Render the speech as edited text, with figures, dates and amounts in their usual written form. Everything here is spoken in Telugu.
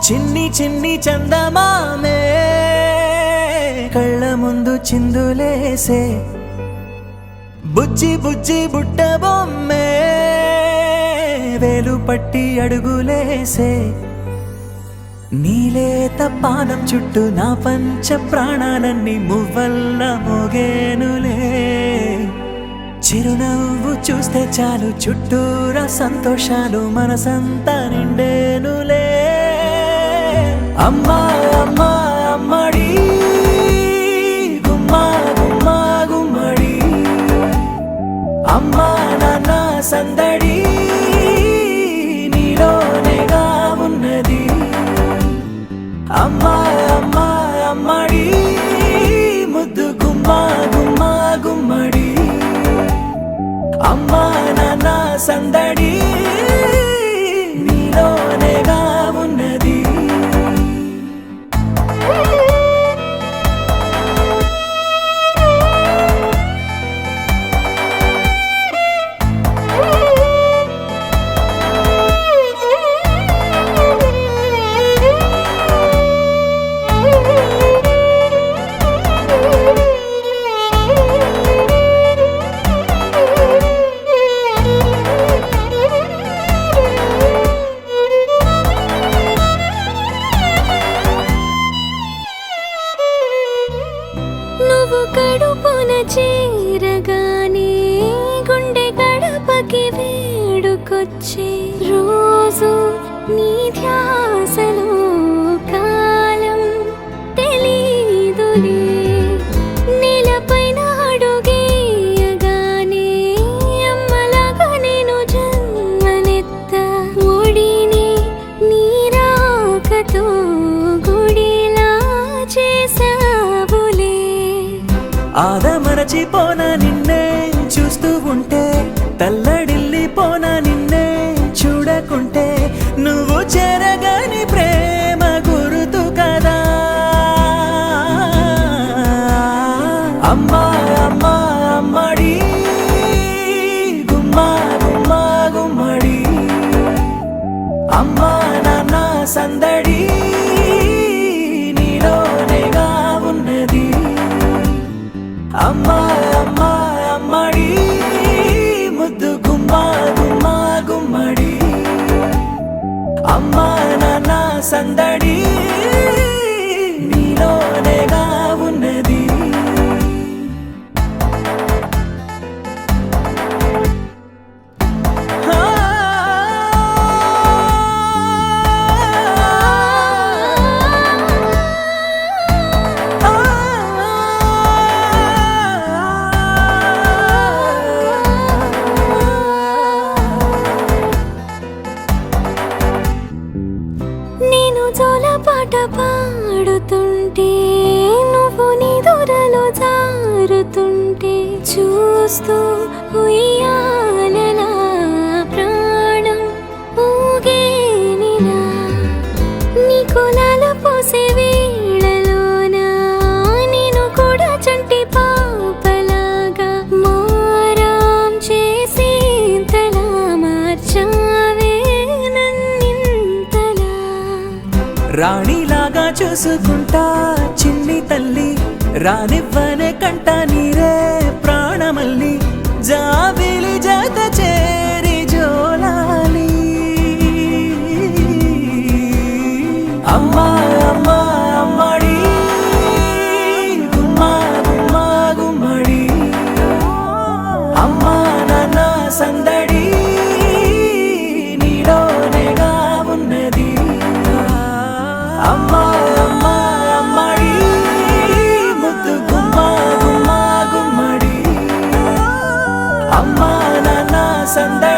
చిన్ని చిన్ని చందమామే కళ్ళ ముందు చిందులేసే బుజ్జి బుజ్జి బుట్ట బొమ్మే వేలు పట్టి అడుగులేసే నీలేత పానం చుట్టూ నా పంచ ప్రాణాలన్నీ మువ్వల్ల మోగేనులే చిరునవ్వు చూస్తే చాలు చుట్టూరా సంతోషాలు మనసంతా నిండేనులే అమ్మా అమ్మా అమ్మడి గుమ్మా గుమ్మా గుమ్మడి అమ్మా నాన్న సందడి నీలోనేగా ఉన్నది అమ్మా అమ్మా అమ్మడి ముద్దు గుమ్మా గుమ్మా గుమ్మడి అమ్మా నాన్న సందడి నీలోనేగా ఉన్నది కడుపున చేరగానే గుండె గడపకి వేడుకొచ్చే రోజు నీ ధ్యాసలో కాలం తెలీదులే నేలపైన అడుగేయగానే అమ్మలాగా నేను జన్మనెత్త ఒడిని నీ రాకతో గుడిలా చేసావులే ఆదమరచిపోనా నిన్నే చూస్తూ ఉంటే తల్లడిల్లిపోనా నిన్నే చూడకుంటే నువ్వు చెరగని ప్రేమ గురుతు కదా అమ్మా అమ్మా అమ్మడి గుమ్మా గుమ్మా గుమ్మడి అమ్మా నాన్న సందడి నీలోనేగా ఉన్నది అమ్మా అమ్మా అమ్మడి ముద్దు గుమ్మా గుమ్మా గుమ్మడి అమ్మా నాన్న సందడి నీలోనేగా ఉన్నది పాట పాడుతుంటే నువ్వు నీ దూరలో జారుతుంటే చూస్తూ ఉయ్యాలలా ప్రాణం ఊగేనిలా నీ కులాల పోసే వేళలోన నేను కూడా చంటి పాపలాగా మారాం చేసేంతలా మార్చావే రాణిలాగా చూసుకుంటా చిన్ని తల్లి రానివ్వనే కంట నీరే ప్రాణమల్లి జాబిలి జత చేరి జోలాలి అమ్మా అమ్మా అమ్మడి గుమ్మా గుమ్మా గుమ్మడి అమ్మా నాన్న సందడి నీలోనేగా ఉన్నది అమ్మా అమ్మా అమ్మడి ముద్దు గుమ్మా గుమ్మా గుమ్మడి అమ్మా నాన్న సందడి